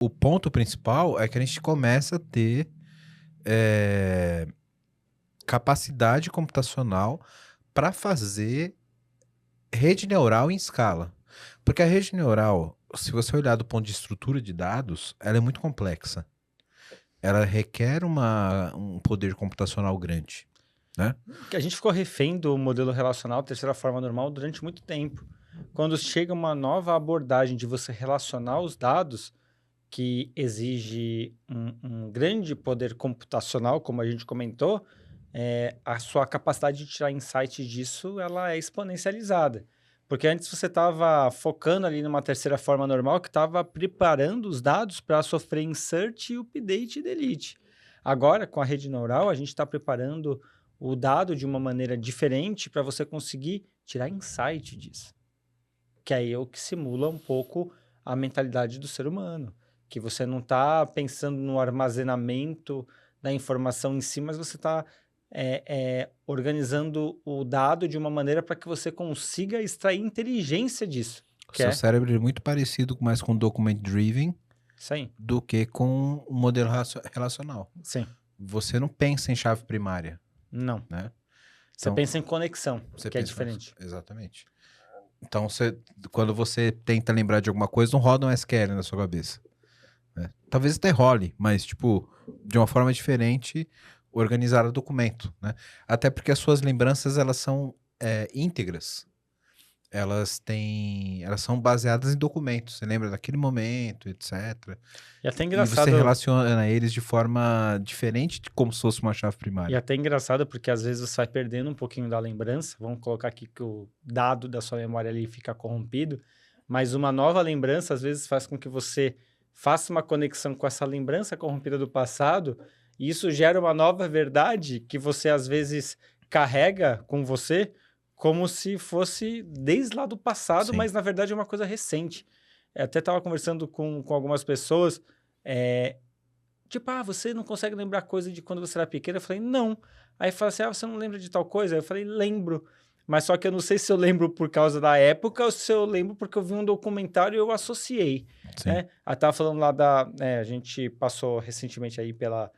o ponto principal é que a gente começa a ter é, capacidade computacional para fazer rede neural em escala. Porque a rede neural, se você olhar do ponto de estrutura de dados, ela é muito complexa. Ela requer um poder computacional grande, né? Que a gente ficou refém do modelo relacional, terceira forma normal, durante muito tempo. Quando chega uma nova abordagem de você relacionar os dados, que exige um grande poder computacional, como a gente comentou, a sua capacidade de tirar insight disso, ela é exponencializada. Porque antes você estava focando ali numa terceira forma normal que estava preparando os dados para sofrer insert, update e delete. Agora, com a rede neural, a gente está preparando o dado de uma maneira diferente para você conseguir tirar insight disso. Que aí é o que simula um pouco a mentalidade do ser humano. Que você não está pensando no armazenamento da informação em si, mas você está organizando o dado de uma maneira para que você consiga extrair inteligência disso. O Que seu é cérebro é muito parecido mais com document driven isso aí. do que com o modelo relacional. Sim. Você não pensa em chave primária, Não. né? Você Então, pensa em conexão, você que é pensa diferente. exatamente. Então, quando você tenta lembrar de alguma coisa, não roda um SQL na sua cabeça, né? Talvez até role, mas, tipo, de uma forma diferente, organizar o documento, né? Até porque as suas lembranças, elas são íntegras. Elas são baseadas em documentos. Você lembra daquele momento, etc. E até E você engraçado. relaciona eles de forma diferente, de como se fosse uma chave E primária. até engraçado porque às vezes você vai perdendo um pouquinho da lembrança. Vamos colocar aqui que o dado da sua memória ali fica corrompido, mas uma nova lembrança às vezes faz com que você faça uma conexão com essa lembrança corrompida do passado, e isso gera uma nova verdade que você às vezes carrega com você como se fosse desde lá do passado, Sim. mas na verdade é uma coisa recente. Eu até estava conversando com algumas pessoas, é, tipo, você não consegue lembrar coisa de quando você era pequeno? Eu falei, não. Aí fala assim, você não lembra de tal coisa? Eu falei, lembro. Mas só que eu não sei se eu lembro por causa da época ou se eu lembro porque eu vi um documentário e eu associei, Sim. né? Aí tava falando lá a gente passou recentemente aí pela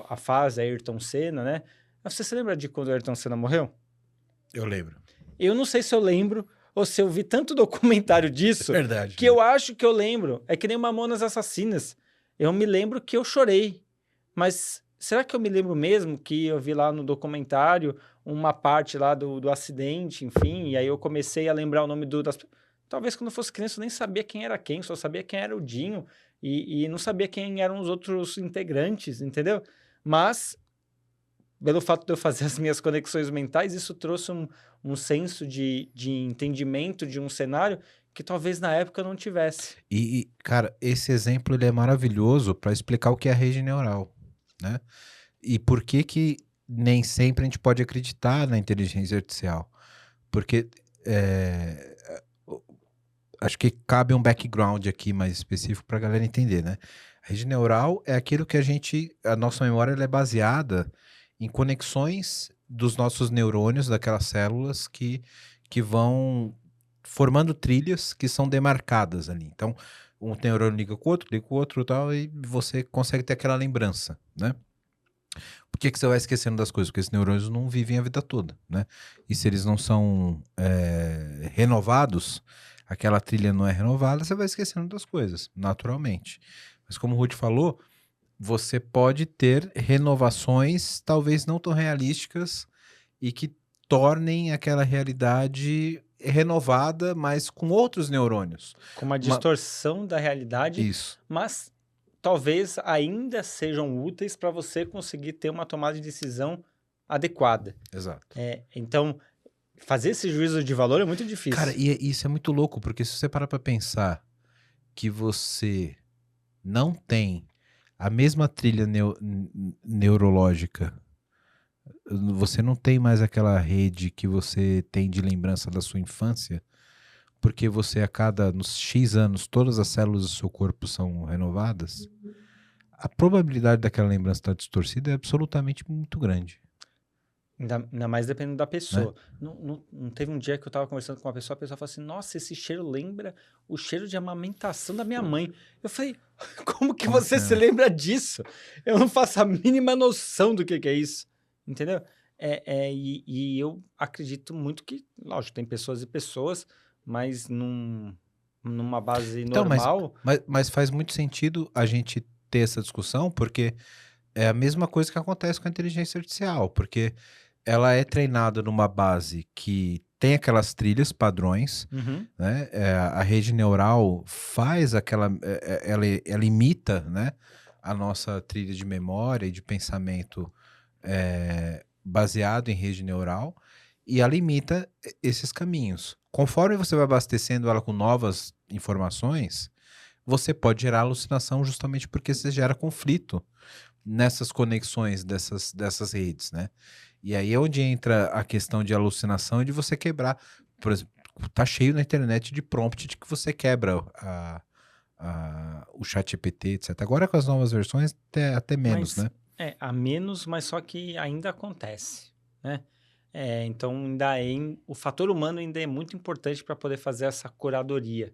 a fase Ayrton Senna, né? Mas você se lembra de quando o Ayrton Senna morreu? Eu lembro. Eu não sei se eu lembro ou se eu vi tanto documentário disso Verdade, que né? eu acho que eu lembro. É que nem Mamonas Assassinas. Eu me lembro que eu chorei. Mas será que eu me lembro mesmo que eu vi lá no documentário uma parte lá do acidente, enfim, e aí eu comecei a lembrar o nome das... Talvez quando eu fosse criança eu nem sabia quem era quem, só sabia quem era o Dinho e não sabia quem eram os outros integrantes, entendeu? Mas pelo fato de eu fazer as minhas conexões mentais, isso trouxe um senso de entendimento de um cenário que talvez na época eu não tivesse. Cara, esse exemplo ele é maravilhoso para explicar o que é a rede neural, né? E por que que nem sempre a gente pode acreditar na inteligência artificial. Porque o- acho que cabe um background aqui mais específico para a galera entender, né? A rede neural é aquilo que a nossa memória ela é baseada em conexões dos nossos neurônios, daquelas células que vão formando trilhas que são demarcadas ali. Então, um neurônio liga com o outro e tal, e você consegue ter aquela lembrança, né? Por que que você vai esquecendo das coisas? Porque esses neurônios não vivem a vida toda, né? E se eles não são renovados, aquela trilha não é renovada, você vai esquecendo das coisas, naturalmente. Mas como o Ruth falou, você pode ter renovações talvez não tão realísticas e que tornem aquela realidade renovada, mas com outros neurônios. Com uma Uma... distorção da realidade, Isso, mas talvez ainda sejam úteis para você conseguir ter uma tomada de decisão adequada. exato. Então, fazer esse juízo de valor é muito Cara, difícil. e isso é muito louco, porque se você parar pra pensar que você não tem a mesma trilha neurológica, você não tem mais aquela rede que você tem de lembrança da sua infância, porque você a cada nos X anos todas as células do seu corpo são renovadas, a probabilidade daquela lembrança estar distorcida é absolutamente muito grande. Ainda mais dependendo da né? pessoa. Não teve um dia que eu tava conversando com uma pessoa, a pessoa falou assim: Nossa, esse cheiro lembra o cheiro de amamentação da minha mãe. Eu falei: Como que Como você se assim? lembra disso? Eu não faço a mínima noção do que é isso. Entendeu? E eu acredito muito que, lógico, tem pessoas e pessoas, mas numa base Então, normal. mas faz muito sentido a gente ter essa discussão, porque é a mesma coisa que acontece com a inteligência artificial, porque ela é treinada numa base que tem aquelas trilhas padrões, Uhum, né? A rede neural faz aquela, ela imita, né? A nossa trilha de memória e de pensamento baseado em rede neural e ela imita esses caminhos. Conforme você vai abastecendo ela com novas informações, você pode gerar alucinação justamente porque você gera conflito nessas conexões dessas redes, né? E aí é onde entra a questão de alucinação e de você quebrar. Por exemplo, tá cheio na internet de prompt de que você quebra o chat GPT, etc. Agora com as novas versões, até menos, mas né? a menos, mas só que ainda acontece, né? Então, ainda o fator humano ainda é muito importante para poder fazer essa curadoria.